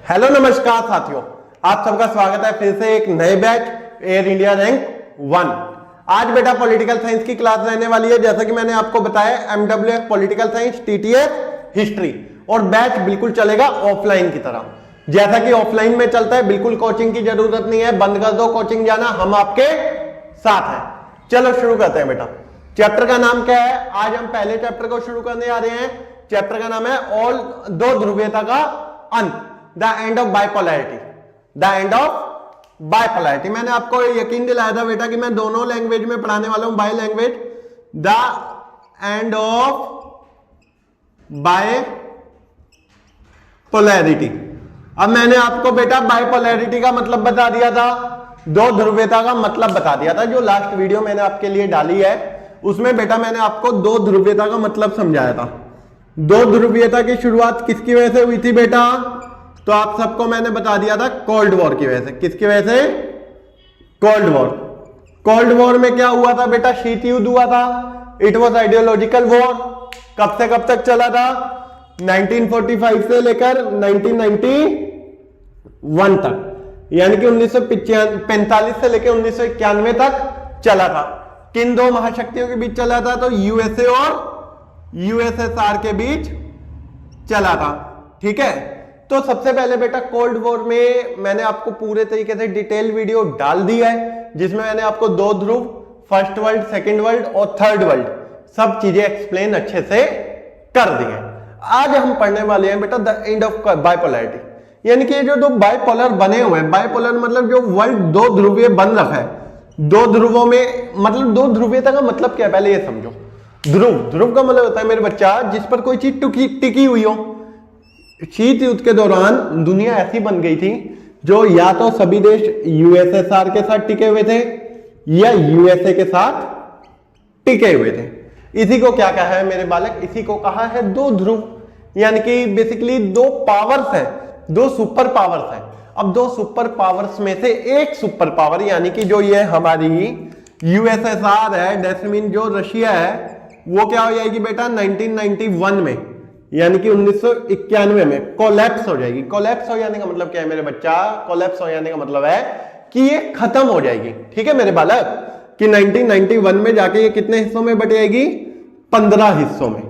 Hello नमस्कार साथियों, आप सबका स्वागत है फिर से एक नए बैच एयर इंडिया रैंक 1। आज बेटा पॉलिटिकल साइंस की क्लास रहने वाली है। जैसा कि मैंने आपको बताया MWF political science TTS history, और बैच बिल्कुल चलेगा ऑफलाइन की तरह, जैसा कि ऑफलाइन में चलता है। बिल्कुल कोचिंग की जरूरत नहीं है, बंद कर दो कोचिंग जाना, हम आपके साथ हैं। चलो शुरू करते हैं बेटा। चैप्टर का नाम क्या है? आज हम पहले चैप्टर को शुरू करने आ रहे हैं। चैप्टर का नाम है ऑल दो ध्रुवीयता का अंत, the end of bipolarity. The end of bipolarity. मैंने आपको यकीन दिलाया था बेटा कि मैं दोनों लैंग्वेज में पढ़ाने वाला हूं, by language. The end of bipolarity. अब मैंने आपको बेटा बाइपोलैरिटी का मतलब बता दिया था, दो ध्रुवीयता का मतलब बता दिया था। जो लास्ट वीडियो मैंने आपके लिए डाली है उसमें बेटा मैंने आपको दो ध्रुवीयता का मतलब समझाया था। दो ध्रुवीयता की शुरुआत किसकी वजह से हुई थी बेटा? तो आप सबको मैंने बता दिया था कोल्ड वॉर की वजह से। किसकी वजह से? Cold war. कोल्ड वॉर में क्या हुआ था बेटा? शीत युद्ध हुआ था। It was ideological war. कब से कब तक चला था? 1945 से लेकर 1991 तक, यानी कि 1945 से लेकर 1991 तक चला था। किन दो महाशक्तियों के बीच चला था? तो यूएसए और यूएसएसआर के बीच चला था। ठीक है, तो सबसे पहले बेटा कोल्ड वॉर में मैंने आपको पूरे तरीके से डिटेल वीडियो डाल दिया है, जिसमें मैंने आपको दो ध्रुव, फर्स्ट वर्ल्ड, सेकंड वर्ल्ड और थर्ड वर्ल्ड, सब चीजें एक्सप्लेन अच्छे से कर दी हैं। आज हम पढ़ने वाले हैं बेटा द एंड ऑफ बाइपोलैरिटी, यानी कि ये जो दो बाइपोलर बने हुए हैं, बाइपोलर मतलब जो वर्ल्ड दो ध्रुवीय बन रखा है, दो ध्रुवों में, मतलब दो ध्रुवीयता का मतलब क्या है पहले ये समझो। ध्रुव, ध्रुव का मतलब होता है मेरे बच्चा जिस पर कोई चीज टिकी हुई हो। शीत युद्ध के दौरान दुनिया ऐसी बन गई थी जो या तो सभी देश यूएसएसआर के साथ टिके हुए थे या यूएसए के साथ टिके हुए थे। इसी को क्या कहा है मेरे बालक? इसी को कहा है दो ध्रुव, यानी कि बेसिकली दो पावर्स हैं, दो सुपर पावर्स हैं। अब दो सुपर पावर्स में से एक सुपर पावर, यानी कि जो ये हमारी यूएसएसआर है, दैट मीन जो रशिया है, वो क्या हो जाएगी बेटा 1991 में, यानी कि 1991 में कोलैप्स हो जाएगी। कोलैप्स हो जाने का मतलब क्या है मेरे बच्चा? कोलैप्स हो जाने का मतलब है कि ये खत्म हो जाएगी। ठीक है मेरे बालक, कि 1991 में जाके ये कितने हिस्सों में बट जाएगी? 15 हिस्सों में।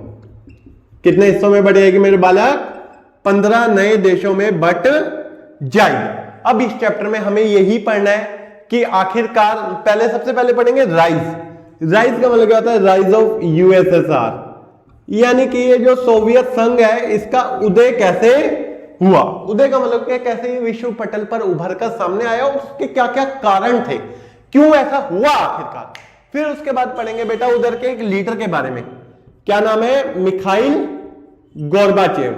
कितने हिस्सों में बट जाएगी मेरे बालक? 15 नए देशों में बट जाएगी। अब इस चैप्टर में हमें यही पढ़ना है कि आखिरकार, पहले सबसे पहले पढ़ेंगे राइज। राइज का मतलब क्या होता है? राइज ऑफ यूएसएसआर, यानी कि ये जो सोवियत संघ है इसका उदय कैसे हुआ। उदय का मतलब क्या? कैसे ये विश्व पटल पर उभर कर सामने आया, उसके क्या क्या कारण थे, क्यों ऐसा हुआ आखिरकार। फिर उसके बाद पढ़ेंगे बेटा उधर के एक लीडर के बारे में। क्या नाम है? Mikhail Gorbachev.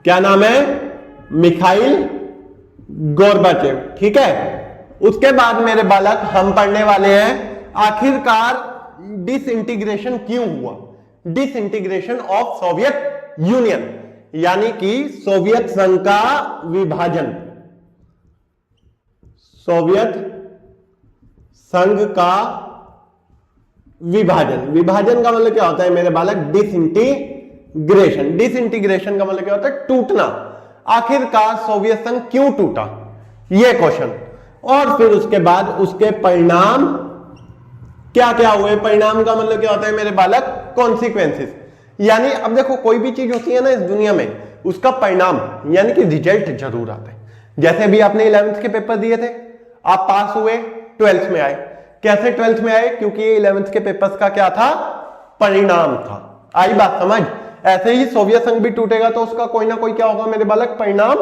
क्या नाम है? Mikhail Gorbachev. ठीक है, उसके बाद मेरे बालक हम पढ़ने वाले हैं आखिरकार डिसइंटीग्रेशन क्यों हुआ। डिसइंटीग्रेशन ऑफ सोवियत यूनियन, यानी कि सोवियत संघ का विभाजन। सोवियत संघ का विभाजन। विभाजन का मतलब क्या होता है मेरे बालक? डिसइंटीग्रेशन। डिसइंटीग्रेशन का मतलब क्या होता है? टूटना। आखिरकार सोवियत संघ क्यों टूटा, यह क्वेश्चन। और फिर उसके बाद उसके परिणाम क्या क्या हुए। परिणाम का मतलब क्या होता है मेरे बालक? कॉन्सिक्वेंसेस। यानी अब देखो कोई भी चीज होती है ना इस दुनिया में, उसका परिणाम यानी कि रिजल्ट जरूर आता है। जैसे भी आपने 11th के पेपर दिए थे, आप पास हुए, 12th में आए। कैसे 12th में आए? क्योंकि 11th के पेपर्स का क्या था? परिणाम था। आई बात समझ? ऐसे ही सोवियत संघ भी टूटेगा तो उसका कोई ना कोई क्या होगा मेरे बालक? परिणाम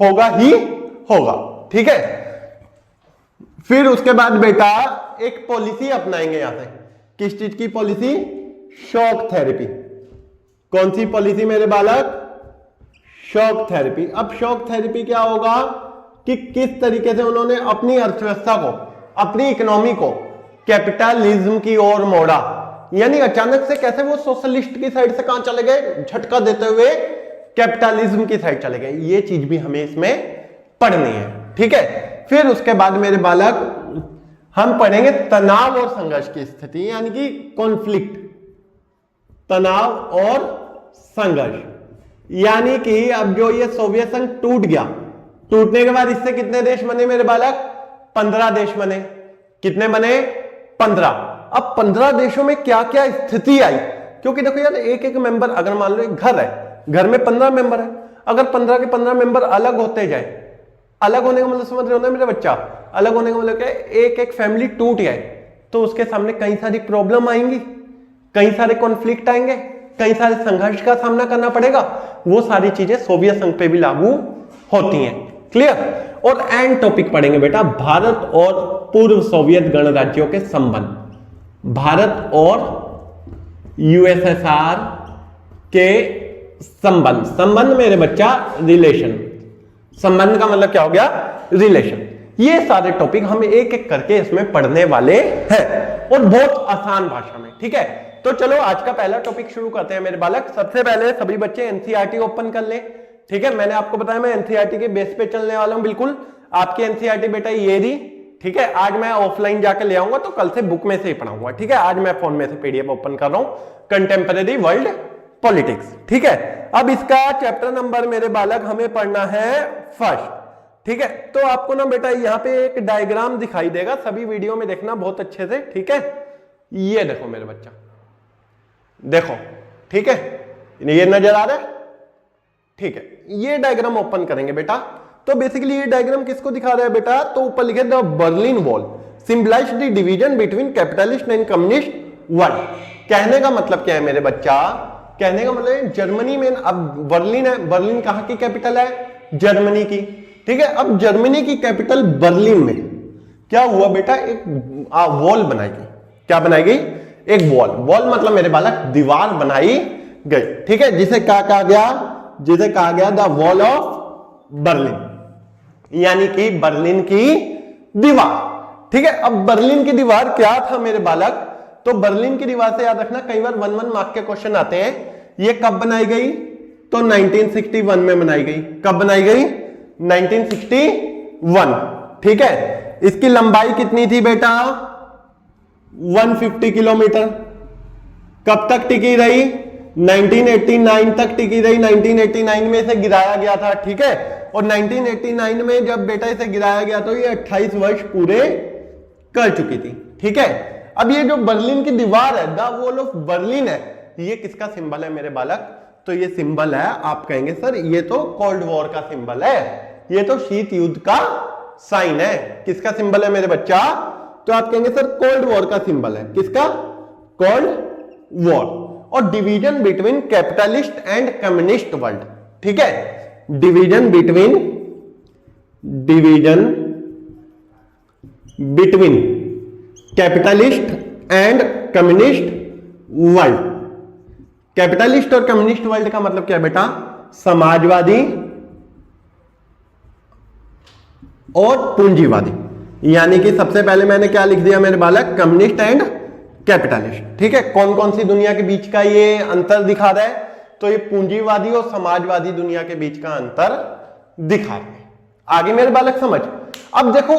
होगा ही होगा। ठीक है, फिर उसके बाद बेटा एक पॉलिसी अपनाएंगे यहां से। किस चीज की पॉलिसी? Shock therapy. कौन सी पॉलिसी मेरे बालक? Shock therapy. अब शॉक थेरेपी क्या होगा कि किस तरीके से उन्होंने अपनी अर्थव्यवस्था को, अपनी इकोनॉमी को कैपिटलिज्म की ओर मोड़ा, यानी अचानक से कैसे वो सोशलिस्ट की साइड से कहां चले गए? झटका देते हुए कैपिटलिज्म की साइड चले गए। ये चीज भी हमें इसमें पढ़नी है। ठीक है, फिर उसके बाद मेरे बालक हम पढ़ेंगे तनाव और संघर्ष की स्थिति, यानी कि कॉन्फ्लिक्ट। तनाव और संघर्ष, यानी कि अब जो ये सोवियत संघ टूट गया, टूटने के बाद इससे कितने देश बने मेरे बालक? 15 देश बने। कितने बने? 15। अब 15 देशों में क्या क्या स्थिति आई, क्योंकि देखो यार एक एक मेंबर, अगर मान लो एक घर है, घर में 15 मेंबर है, अगर 15 के 15 मेंबर अलग होते जाए, अलग होने का मतलब समझ रहे हो ना मेरा बच्चा? अलग होने का मतलब क्या है? एक एक फैमिली टूट जाए तो उसके सामने कई सारी प्रॉब्लम आएंगी, कई सारे कॉन्फ्लिक्ट आएंगे, कई सारे संघर्ष का सामना करना पड़ेगा। वो सारी चीजें सोवियत संघ पे भी लागू होती हैं। क्लियर? और एंड टॉपिक पढ़ेंगे बेटा, भारत और पूर्व सोवियत गणराज्यों के संबंध। भारत और यूएसएसआर के संबंध। संबंध मेरे बच्चा रिलेशन। संबंध का मतलब क्या हो गया? रिलेशन। ये सारे टॉपिक हम एक एक करके इसमें पढ़ने वाले हैं और बहुत आसान भाषा में। ठीक है, तो चलो आज का पहला टॉपिक शुरू करते हैं मेरे बालक। सबसे पहले सभी बच्चे एनसीईआरटी ओपन कर ले। ठीक है, मैंने आपको बताया मैं एनसीईआरटी के बेस पे चलने वाला हूं। बिल्कुल आपकी एनसीईआरटी बेटा ये रही। ठीक है, आज मैं ऑफलाइन जाकर ले आऊंगा तो कल से बुक में से ही पढ़ाऊंगा। ठीक है, आज मैं फोन में से पीडीएफ ओपन कर रहा हूं, कंटेम्परेरी वर्ल्ड पॉलिटिक्स। ठीक है, अब इसका चैप्टर नंबर मेरे बालक हमें पढ़ना है फर्स्ट। ठीक है, तो आपको ना बेटा यहाँ पे एक डायग्राम दिखाई देगा, सभी वीडियो में देखना बहुत अच्छे से। ठीक है, ये देखो मेरे बच्चा, देखो। ठीक है, ये नजर आ रहा है? ठीक है, ये डायग्राम ओपन करेंगे बेटा। तो बेसिकली ये डायग्राम किसको दिखा रहा है बेटा? तो ऊपर लिखे the Berlin wall symbolise the division between capitalist and communist world. कहने का मतलब क्या है मेरे बच्चा? कहने का मतलब जर्मनी में, अब बर्लिन है, बर्लिन कहां की कैपिटल है? जर्मनी की। ठीक है, अब जर्मनी की कैपिटल बर्लिन में क्या हुआ बेटा? एक वॉल बनाई गई। क्या बनाई गई? एक वॉल। वॉल मतलब मेरे बालक दीवार बनाई गई। ठीक है, जिसे क्या कहा गया? जिसे कहा गया द वॉल ऑफ बर्लिन, यानी कि बर्लिन की दीवार। ठीक है, अब बर्लिन की दीवार क्या था मेरे बालक? तो बर्लिन की दीवार से याद रखना, कई बार 1 मार्क के क्वेश्चन आते हैं। ये कब बनाई गई? तो 1961 में बनाई गई। कब बनाई गई? 1961। ठीक है, इसकी लंबाई कितनी थी बेटा? 150 किलोमीटर। कब तक टिकी रही? 1989 तक टिकी रही। 1989 में इसे गिराया गया था। ठीक है, और 1989 में जब बेटा इसे गिराया गया तो ये 28 वर्ष पूरे कर चुकी थी। ठीक है, अब ये जो बर्लिन की दीवार है, द वॉल ऑफ बर्लिन है, ये किसका सिंबल है मेरे बालक? तो ये सिंबल है, आप कहेंगे सर ये तो कोल्ड वॉर का सिंबल है, ये तो शीत युद्ध का साइन है। किसका सिंबल है मेरे बच्चा? तो आप कहेंगे सर कोल्ड वॉर का सिंबल है। किसका? Cold war. और division between capitalist and communist world. ठीक है, division between capitalist and communist world. Capitalist और कम्युनिस्ट वर्ल्ड का मतलब क्या है बेटा? समाजवादी और पूंजीवादी। यानी कि सबसे पहले मैंने क्या लिख दिया मेरे बालक? Communist and capitalist. ठीक है, कौन कौन सी दुनिया के बीच का ये अंतर दिखा रहा है? तो ये पूंजीवादी और समाजवादी दुनिया के बीच का अंतर दिखा रहा है। आगे मेरे बालक समझ। अब देखो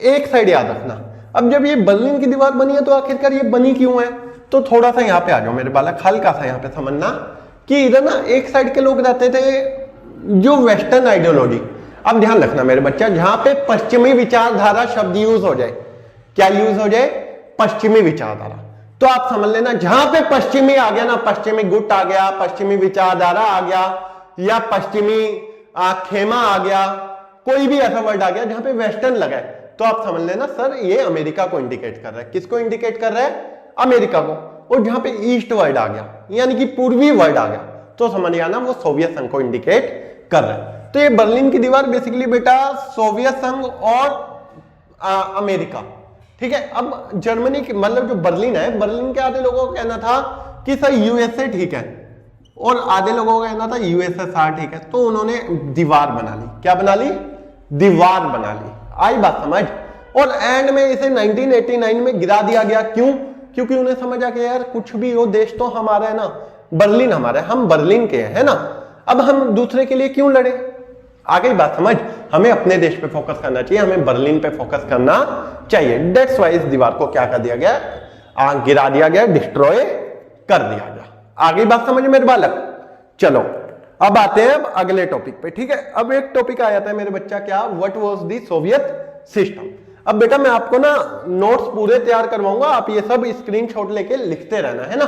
एक साइड याद रखना, अब जब ये बर्लिन की दीवार बनी है तो आखिरकार ये बनी क्यों है? तो थोड़ा सा यहां पे आ जाओ मेरे बालक, हल्का सा यहां पे समझना कि इधर ना एक साइड के लोग रहते थे जो वेस्टर्न आइडियोलॉजी। अब ध्यान रखना मेरे बच्चा, जहां पे पश्चिमी विचारधारा शब्द यूज हो जाए, क्या यूज हो जाए? पश्चिमी विचारधारा। तो आप समझ लेना जहां पे पश्चिमी आ गया ना, पश्चिमी गुट आ गया, पश्चिमी विचारधारा आ गया, या पश्चिमी खेमा आ गया, कोई भी ऐसा वर्ड आ गया जहां पे वेस्टर्न लगा है, तो आप समझ लेना सर ये अमेरिका को इंडिकेट कर रहा है। किसको इंडिकेट कर रहा है? अमेरिका को। और जहां पे ईस्ट वर्ड आ गया, यानी कि पूर्वी वर्ड आ गया, तो समझ आना वो सोवियत संघ को इंडिकेट कर रहा है। तो ये बर्लिन की दीवार बेसिकली बेटा सोवियत संघ और अमेरिका। ठीक है, अब जर्मनी की मतलब जो बर्लिन है, बर्लिन के आधे लोगों का कहना था कि सर यूएसए ठीक है, और आधे लोगों का कहना था यूएसएसआर ठीक है। तो उन्होंने दीवार बना ली। क्या बना ली? दीवार बना ली। आई बात समझ? और एंड में इसे 1989 में गिरा दिया गया। क्यों? क्योंकि उन्हें समझ आ गया यार कुछ भी हो देश तो हमारा है ना, बर्लिन हमारा है, हम बर्लिन के है ना, अब हम दूसरे के लिए क्यों लड़े? आ गई बात समझ? हमें अपने देश पे फोकस करना चाहिए, हमें बर्लिन पे फोकस करना चाहिए। दैट्स व्हाई इस दीवार को क्या कर दिया गया? गिरा दिया गया, डिस्ट्रॉय कर दिया गया। आ गई बात समझ मेरे बालक? चलो अब आते हैं अब अगले टॉपिक पे, ठीक है। अब एक टॉपिक आ जाता है मेरे बच्चा, क्या, what was the Soviet system. अब बेटा मैं आपको ना नोट्स पूरे तैयार करवाऊंगा, आप ये सब स्क्रीनशॉट लेके लिखते रहना है ना,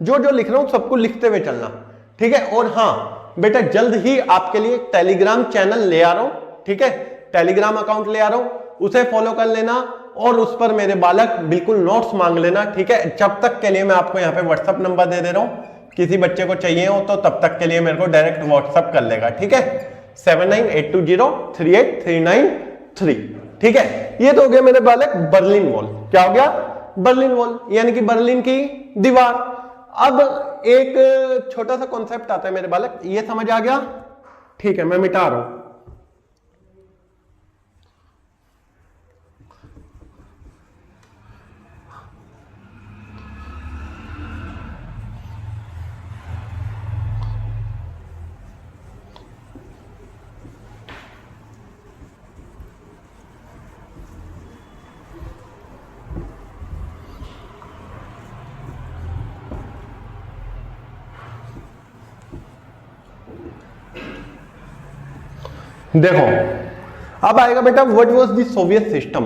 जो जो लिख रहा हूं सबको लिखते हुए चलना, ठीक है। और हाँ बेटा जल्द ही आपके लिए टेलीग्राम चैनल ले आ रहा हूं, ठीक है, टेलीग्राम अकाउंट ले आ रहा हूं, उसे फॉलो कर लेना और उस पर मेरे बालक बिल्कुल नोट्स मांग लेना, ठीक है। जब तक के लिए मैं आपको यहाँ पे व्हाट्सएप नंबर दे रहा हूं, किसी बच्चे को चाहिए हो तो तब तक के लिए मेरे को डायरेक्ट व्हाट्सएप कर लेगा, ठीक है, 7982038393, ठीक है। ये तो हो गया मेरे बालक बर्लिन वॉल। क्या हो गया? बर्लिन वॉल, यानी कि बर्लिन की दीवार। अब एक छोटा सा कॉन्सेप्ट आता है मेरे बालक, ये समझ आ गया, ठीक है, मैं मिटा रहा हूं। देखो अब आएगा बेटा what was the Soviet system,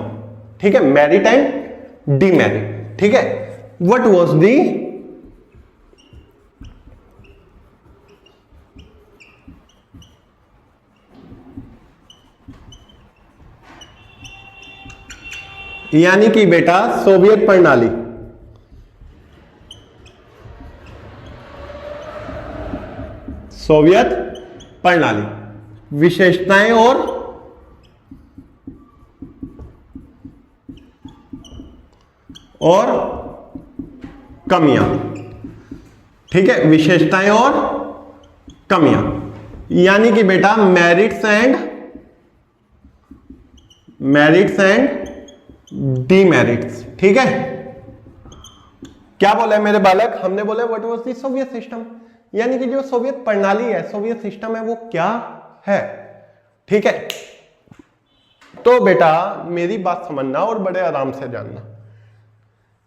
ठीक है, मैरीटाइम डीमैरिट, ठीक है। व्हाट वाज द यानी कि बेटा सोवियत प्रणाली, सोवियत प्रणाली, विशेषताएं और कमियां, ठीक है, विशेषताएं और कमियां, यानी कि बेटा मेरिट्स एंड डीमेरिट्स, ठीक है। क्या बोला है मेरे बालक? हमने बोला what was the Soviet system, यानी कि जो सोवियत प्रणाली है, सोवियत सिस्टम है, वो क्या है, ठीक है। तो बेटा मेरी बात समझना और बड़े आराम से जानना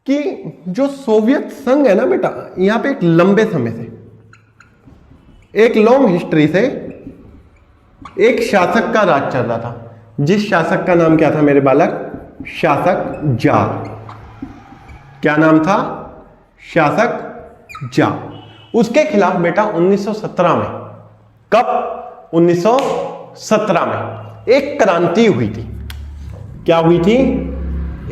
कि जो सोवियत संघ है ना बेटा, यहां पे एक लंबे समय से, एक लॉन्ग हिस्ट्री से एक शासक का राज चल रहा था, जिस शासक का नाम क्या था मेरे बालक? शासक जार। क्या नाम था? शासक जार। उसके खिलाफ बेटा 1917 में, कब? 1917 में एक क्रांति हुई थी। क्या हुई थी?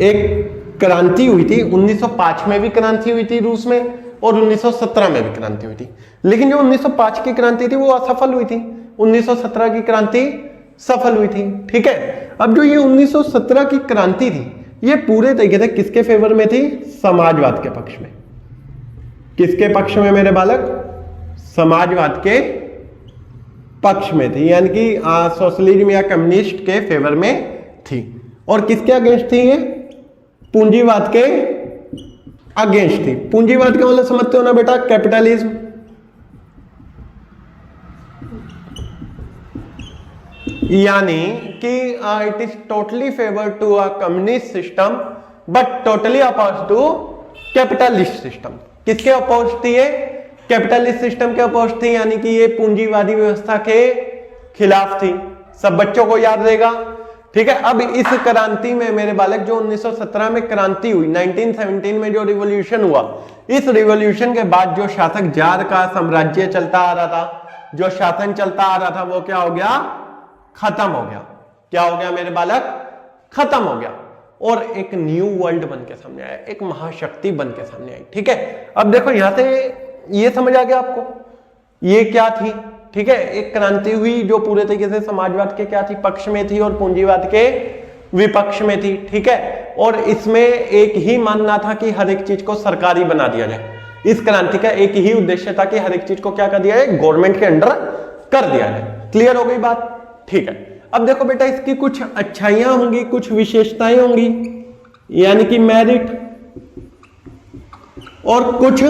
एक क्रांति हुई थी। 1905 में भी क्रांति हुई थी रूस में, और 1917 में भी क्रांति हुई थी। लेकिन जो 1905 की क्रांति थी वो असफल हुई थी, 1917 की क्रांति सफल हुई थी, ठीक है। अब जो ये 1917 की क्रांति थी, ये पूरे तरीके से किसके फेवर में थी? समाजवाद के पक्ष में। किसके पक्ष में मेरे बालक? समाजवाद के पक्ष में थी, यानी कि सोशलिज्म या कम्युनिस्ट के फेवर में थी। और किसके अगेंस्ट थी ये? पूंजीवाद के अगेंस्ट थी। पूंजीवाद का मतलब समझते हो ना बेटा? कैपिटलिज्म। यानी कि it is totally favour to a communist system but totally oppose to capitalist system. किसके अपोज थी ये? कैपिटलिस्ट सिस्टम के अपोज थी, यानी कि ये पूंजीवादी व्यवस्था के खिलाफ थी। सब बच्चों को याद रहेगा, ठीक है। अब इस क्रांति में मेरे बालक, जो 1917 में क्रांति हुई, 1917 में जो रिवॉल्यूशन हुआ, इस रिवॉल्यूशन के बाद जो शासक जार का साम्राज्य चलता आ रहा था, जो शासन चलता आ रहा था, वो क्या हो गया? खत्म हो गया। क्या हो गया मेरे बालक? खत्म हो गया। और एक न्यू वर्ल्ड बन के सामने आया, एक महाशक्ति बन के सामने आई, ठीक है। अब देखो यहां से ये समझ आ गया आपको, ये क्या थी, ठीक है। एक क्रांति हुई जो पूरे तरीके से समाजवाद के क्या थी? पक्ष में थी, और पूंजीवाद के विपक्ष में थी, ठीक है। और इसमें एक ही मानना था कि हर एक चीज को सरकारी बना दिया जाए। इस क्रांति का एक ही उद्देश्य था कि हर एक चीज को क्या कर दिया जाए? गवर्नमेंट के अंडर कर दिया जाए। क्लियर हो गई बात? ठीक है। अब देखो बेटा, इसकी कुछ अच्छाइयां होंगी, कुछ विशेषताएं होंगी, यानी कि मेरिट, और कुछ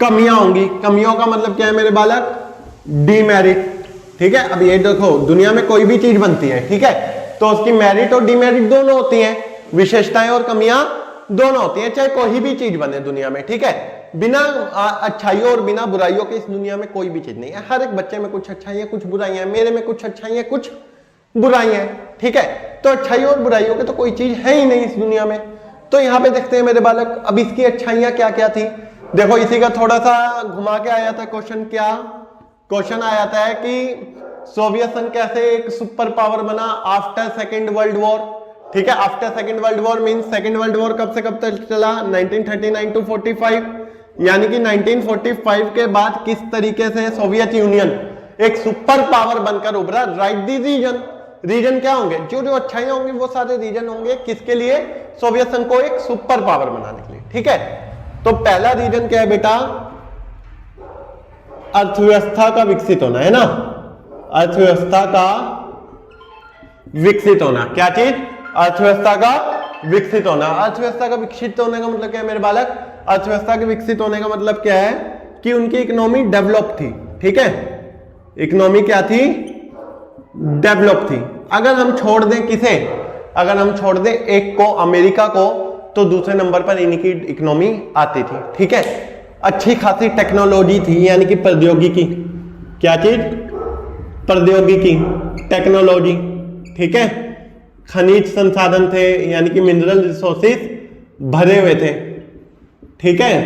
कमियां होंगी। कमियों का मतलब क्या है मेरे बालक? डीमेरिट, ठीक है। अब ये देखो, दुनिया में कोई भी चीज बनती है, ठीक है, तो उसकी मेरिट और डीमेरिट दोनों होती हैं, विशेषताएं और कमियां दोनों होती हैं, चाहे कोई भी चीज बने दुनिया में, ठीक है। बिना अच्छाइयों और बिना बुराइयों के इस दुनिया में कोई भी चीज नहीं है। हर एक बच्चे में कुछ अच्छाइयां कुछ बुराइयां, मेरे में कुछ अच्छाइयां कुछ बुराइयां, ठीक है। तो अच्छाइयों और बुराइयों के तो कोई चीज है ही नहीं इस दुनिया में। तो यहाँ पे देखते हैं मेरे बालक, अब इसकी अच्छाइयां क्या क्या थी। देखो इसी का थोड़ा सा घुमा के आया था क्वेश्चन। क्या क्वेश्चन आया था कि सोवियत संघ कैसे एक सुपर पावर बना आफ्टर सेकेंड वर्ल्ड वॉर, ठीक है। After second world war means second world war कब से कब तक चला, 1939 टू 45, यानी कि 1945 के बाद किस तरीके से सोवियत यूनियन एक सुपर पावर बनकर उभरा। राइट दी रीजन, रीजन क्या होंगे, जो जो अच्छाइयां होंगी वो सारे रीजन होंगे किसके लिए, सोवियत संघ को एक सुपर पावर बनाने के लिए, ठीक है। तो पहला रीजन क्या है बेटा, अर्थव्यवस्था का विकसित होना, है ना। अर्थव्यवस्था का विकसित होना, क्या चीज, अर्थव्यवस्था का विकसित होना। अर्थव्यवस्था का विकसित होने का मतलब क्या है मेरे बालक, अर्थव्यवस्था के विकसित होने का मतलब क्या है कि उनकी इकोनॉमी डेवलप थी, ठीक है। इकोनॉमी क्या थी, डेवलप थी। अगर हम छोड़ दें किसे, अगर हम छोड़ दें एक को, अमेरिका को, तो दूसरे नंबर पर इनकी इकोनॉमी आती थी, ठीक है। अच्छी खासी टेक्नोलॉजी थी, यानी कि प्रौद्योगिकी, क्या चीज, प्रौद्योगिकी, टेक्नोलॉजी, ठीक है। खनिज संसाधन थे, यानी कि मिनरल रिसोर्सेज भरे हुए थे, ठीक है।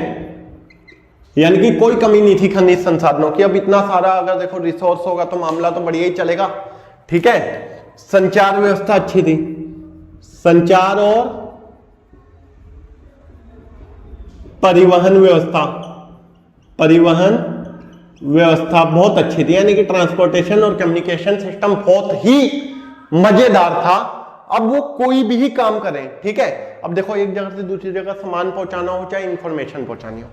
यानी कि कोई कमी नहीं थी खनिज संसाधनों की। अब इतना सारा अगर देखो रिसोर्स होगा तो मामला तो बढ़िया ही चलेगा, ठीक है। संचार व्यवस्था अच्छी थी, संचार और परिवहन व्यवस्था, परिवहन व्यवस्था बहुत अच्छी थी, यानी कि ट्रांसपोर्टेशन और कम्युनिकेशन सिस्टम बहुत ही मजेदार था। अब वो कोई भी काम करें, ठीक है। अब देखो एक जगह से दूसरी जगह सामान पहुंचाना हो चाहे इंफॉर्मेशन पहुंचानी हो,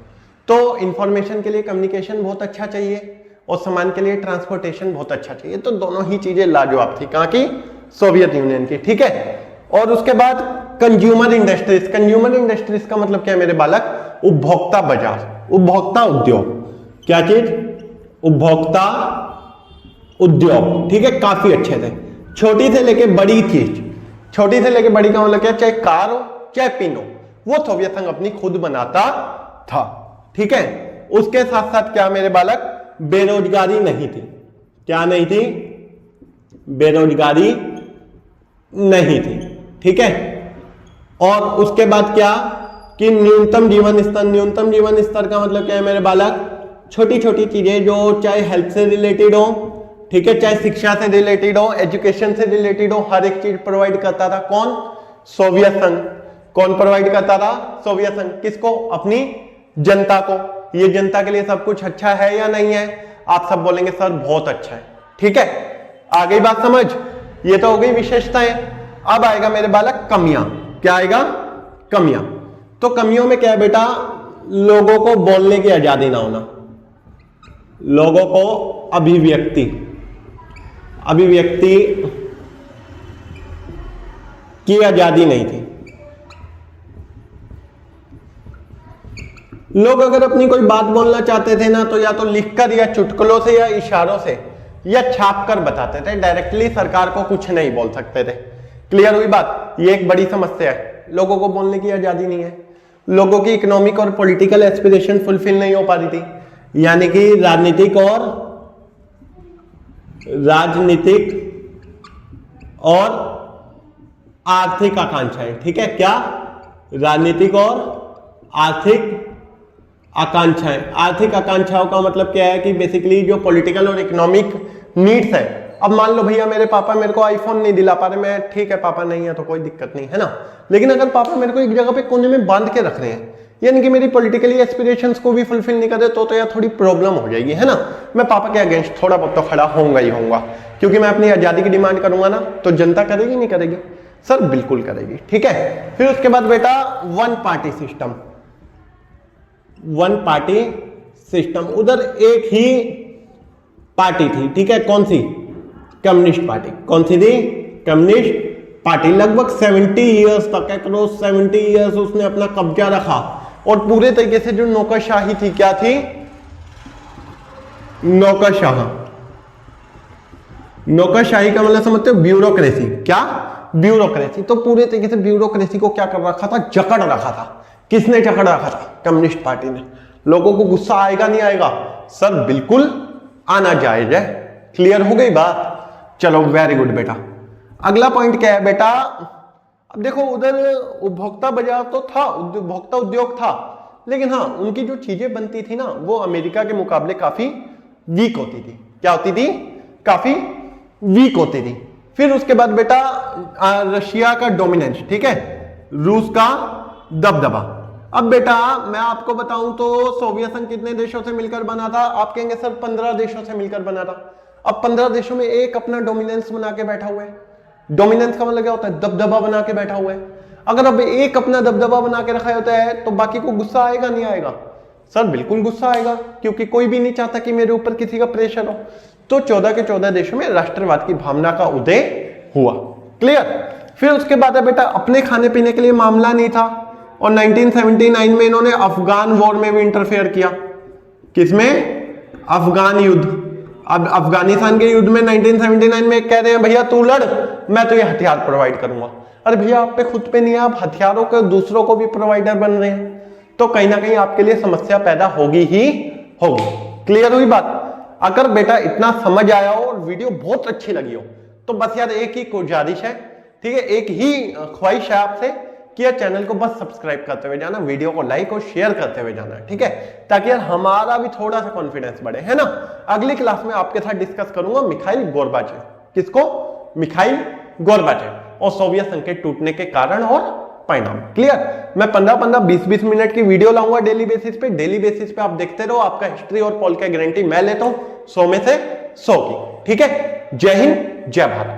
तो इंफॉर्मेशन के लिए कम्युनिकेशन बहुत अच्छा चाहिए और सामान के लिए ट्रांसपोर्टेशन बहुत अच्छा चाहिए। तो दोनों ही चीजें लाजवाब थी, कहाँ की, सोवियत यूनियन की, ठीक है। और उसके बाद कंज्यूमर इंडस्ट्रीज, कंज्यूमर इंडस्ट्रीज का मतलब क्या है मेरे बालक, उपभोक्ता बाजार, उपभोक्ता उद्योग, क्या चीज, उपभोक्ता उद्योग, ठीक है। काफी अच्छे थे, छोटी से लेके बड़ी चीज, छोटी से लेके बड़ी का मतलब क्या, चाहे कार हो चाहे पिन हो, वो सोवियत संघ अपनी खुद बनाता था, ठीक है। उसके साथ साथ क्या मेरे बालक, बेरोजगारी नहीं थी, क्या नहीं थी, बेरोजगारी नहीं थी, ठीक है। और उसके बाद क्या कि न्यूनतम जीवन स्तर, न्यूनतम जीवन स्तर का मतलब क्या है मेरे बालक, छोटी छोटी चीजें जो चाहे हेल्थ से रिलेटेड हो, ठीक है, चाहे शिक्षा से रिलेटेड हो, एजुकेशन से रिलेटेड हो, हर एक चीज प्रोवाइड करता था कौन, सोवियत संघ। कौन प्रोवाइड करता था, सोवियत संघ। किसको, अपनी जनता को। ये जनता के लिए सब कुछ अच्छा है या नहीं है, आप सब बोलेंगे सर बहुत अच्छा है, ठीक है। आ गई बात समझ, ये तो हो गई विशेषताएं। अब आएगा मेरे बालक कमियां, क्या आएगा, कमियां। तो कमियों में क्या है बेटा, लोगों को बोलने की आजादी ना होना, लोगों को अभिव्यक्ति, अभिव्यक्ति की आजादी नहीं थी। लोग अगर अपनी कोई बात बोलना चाहते थे ना, तो या तो लिखकर या चुटकुलों से या इशारों से या छाप कर बताते थे, डायरेक्टली सरकार को कुछ नहीं बोल सकते थे। क्लियर हुई बात, ये एक बड़ी समस्या है, लोगों को बोलने की आजादी नहीं है। लोगों की इकोनॉमिक और पॉलिटिकल एस्पिरेशन फुलफिल नहीं हो पा रही थी, यानी कि राजनीतिक और आर्थिक आकांक्षाएं, ठीक है। क्या, राजनीतिक और आर्थिक आकांक्षाएं। आर्थिक आकांक्षाओं का मतलब क्या है कि बेसिकली जो पॉलिटिकल और इकोनॉमिक नीड्स है। अब मान लो भैया मेरे पापा मेरे को आईफोन नहीं दिला पा रहे, मैं ठीक है पापा नहीं है तो कोई दिक्कत नहीं है ना, लेकिन अगर पापा मेरे को एक जगह पे कोने में बांध के रख रहे हैं, यानी कि मेरी पॉलिटिकली एस्पिरेशंस को भी फुलफिल नहीं कर रहे, तो यार थोड़ी प्रॉब्लम हो जाएगी, है ना। मैं पापा के अगेंस्ट थोड़ा बहुत तो खड़ा होऊंगा ही होऊंगा, क्योंकि मैं अपनी आजादी की डिमांड करूंगा ना, तो जनता करेगी नहीं करेगी, सर बिल्कुल करेगी, ठीक है। फिर उसके बाद बेटा one party system, one party system. उधर एक ही पार्टी थी, ठीक है, कौन सी, कम्युनिस्ट पार्टी। कौन सी थी, कम्युनिस्ट पार्टी। लगभग 70 ईयर्स तक, अक्रॉस 70 ईयर्स उसने अपना कब्जा रखा, और पूरे तरीके से जो नौकरशाही थी, क्या थी, नौकरशाह। नौकरशाही का मतलब समझते हो, ब्यूरोक्रेसी। क्या, ब्यूरोक्रेसी। तो पूरे तरीके से ब्यूरोक्रेसी को क्या कर रखा था, जकड़ रखा था। किसने जकड़ रखा था, कम्युनिस्ट पार्टी ने। लोगों को गुस्सा आएगा नहीं आएगा? सर बिल्कुल आना जायज है। क्लियर हो गई बात? चलो वेरी गुड बेटा। अगला पॉइंट क्या है बेटा? अब देखो उधर उपभोक्ता बाजार तो था, उपभोक्ता उद्योग था, लेकिन हाँ उनकी जो चीजें बनती थी ना वो अमेरिका के मुकाबले काफी वीक होती थी। क्या होती थी? काफी वीक होती थी। फिर उसके बाद बेटा रशिया का डोमिनेंस, ठीक है, रूस का दबदबा। अब बेटा मैं आपको बताऊं तो सोवियत संघ कितने देशों से मिलकर बना था? आप कहेंगे सर 15 देशों से मिलकर बना था। अब 15 देशों में एक अपना डोमिनेंस बना के बैठा हुआ है। डोमिनेंस का मतलब क्या होता है? दबदबा बना के बैठा हुआ है। अगर अब एक अपना दबदबा बना के रखा होता है तो बाकी को गुस्सा आएगा नहीं आएगा? सर बिल्कुल गुस्सा आएगा, क्योंकि कोई भी नहीं चाहता कि मेरे ऊपर किसी का प्रेशर हो। तो 14 के 14 देशों में राष्ट्रवाद की भावना का उदय हुआ। क्लियर? फिर उसके बाद है बेटा अपने खाने पीने के लिए मामला नहीं था, और 1979 में इन्होंने अफगान वॉर में भी इंटरफेयर किया। किसमें? अफगान युद्ध। अब अफगानिस्तान के युद्ध में 1979 में कह रहे हैं भैया तू लड़, मैं तो ये हथियार प्रोवाइड करूंगा। अरे भैया आप पे खुद पे नहीं है, आप हथियारों के दूसरों को भी प्रोवाइडर बन रहे हैं, तो कहीं ना कहीं आपके लिए समस्या पैदा होगी ही होगी। क्लियर हुई बात? अगर बेटा इतना समझ आया हो और वीडियो बहुत अच्छी लगी हो तो बस यार एक ही गुजारिश है, ठीक है, एक ही ख्वाहिश है आपसे कि यार चैनल को बस सब्सक्राइब करते हुए जाना, वीडियो को लाइक और शेयर करते हुए जाना, ठीक है, ताकि यार हमारा भी थोड़ा सा कॉन्फिडेंस बढ़े, है ना। अगली क्लास में आपके साथ डिस्कस करूंगा मिखाइल गोर्बाचेव। किसको? मिखाइल गोर्बाचेव, और सोवियत संघ के टूटने के कारण और परिणाम। क्लियर? मैं 15-15 20-20 मिनट की वीडियो लाऊंगा डेली बेसिस पे। डेली बेसिस पे आप देखते रहो, आपका हिस्ट्री और पॉल का गारंटी मैं लेता हूं 100 में से 100 की। ठीक है? जय हिंद, जय भारत।